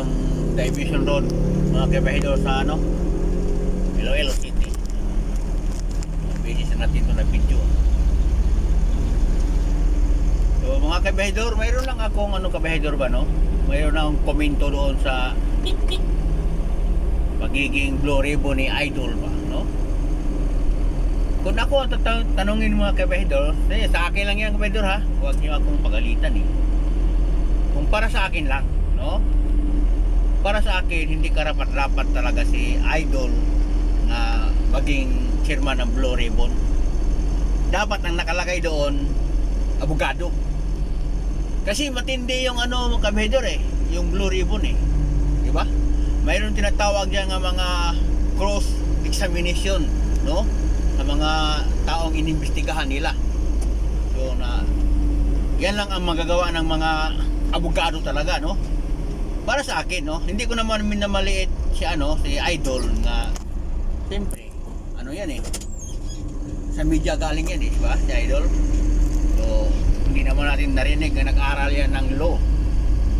papuntang Division Road, mga kabahidor, sa ano, Iloilo City. Bisis na natin ito na video. So mga kabahidor, mayroon lang akong kabahidor ba, no? Mayroon akong komento doon sa pagiging Blue Ribbon ni Idol ba, no? Kung ako ang tanongin mga kabahidor, sa akin lang yan kabahidor ha, huwag niyo akong pagalitan eh. Kung para sa akin lang, no? Para sa akin, hindi karapat-dapat talaga si Idol na maging chairman ng Blue Ribbon. Dapat ang nakalagay doon, abogado. Kasi matindi yung mga kabahidor eh, yung Blue Ribbon eh. Di ba? Mayroon tinatawag diyan nga mga cross examination, no? Sa mga taong inimbestigahan nila. So na yan lang ang magagawa ng mga abogado talaga, no? Para sa akin, no? Hindi ko naman minamaliit si Idol nga siyempre, yan eh. Sa media galing yan eh, di ba? Si Idol. So hindi naman natin narinig na nag-aral yan ng law.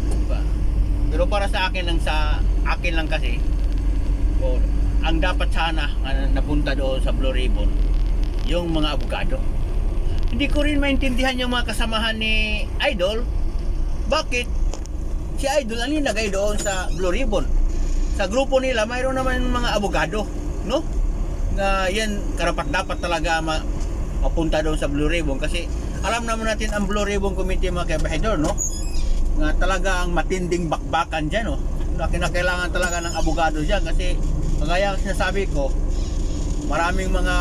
Diba? Pero para sa akin lang kasi, ang dapat sana napunta doon sa Blue Ribbon, yung mga abogado. Hindi ko rin maintindihan yung mga kasamahan ni Idol. Bakit si Idol ang linagay doon sa Blue Ribbon? Sa grupo nila, mayroon naman mga abogado, no? Na yan, karapat-dapat talaga mapunta doon sa Blue Ribbon kasi alam naman natin ang Blue Ribbon Committee mga kabahidor, no? Nga talaga ang matinding bakbakan dyan, no? Na kinakailangan talaga ng abogado dyan kasi kagaya sinasabi ko, maraming mga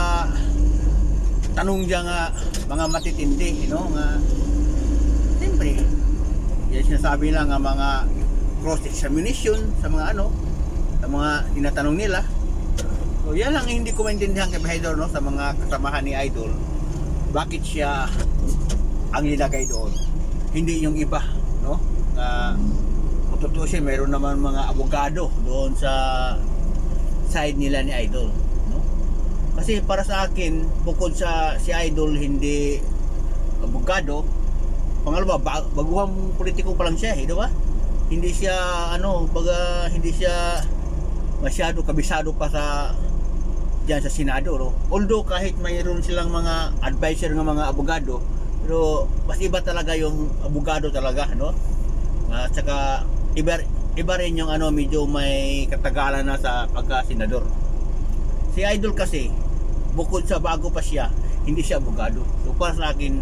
tanong dyan nga, mga matitindi, no? Nga siyempre yan sinasabi lang nga mga cross examination sa mga sa mga tinatanong nila. So yan lang hindi ko maintindihan kabahidor, no? Sa mga kasamahan ni Idol, bakit siya ang nilagay doon, hindi yung iba, no? Tutusin, mayroon naman mga abogado doon sa side nila ni Idol, no? Kasi para sa akin, bukod sa si Idol hindi abogado, pangalawa, baguhang politiko pa lang siya, di ba? Hindi siya hindi siya masyado kabisado pa sa diyan sa Senado, no? Although kahit mayroon silang mga advisor ng mga abogado, pero mas iba talaga yung abogado talaga, no? At saka iba rin yung medyo may katagalan na sa pagka-senador. Si Idol kasi, bukod sa bago pa siya, hindi siya abogado. So para sa akin,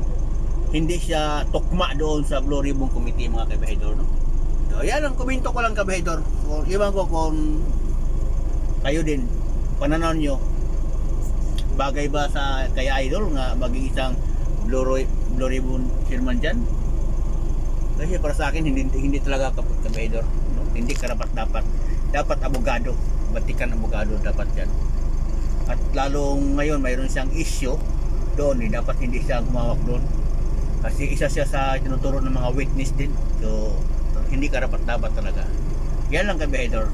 hindi siya tukma doon sa Blue Ribbon Committee mga kabahidor, no? So yan ang komento ko lang kabahidor. So, iwan ko kung kayo din, pananaw nyo, bagay ba sa kay Idol nga maging isang Blue Ribbon chairman dyan? Kasi para sa akin hindi talaga kabahidor, no? Hindi dapat abogado, batikan abogado dapat yan. At lalong ngayon mayroon siyang issue doon, dapat hindi siya gumawak doon kasi isa siya sa tinuturo ng mga witness din. So hindi dapat talaga. Yan lang kabahidor.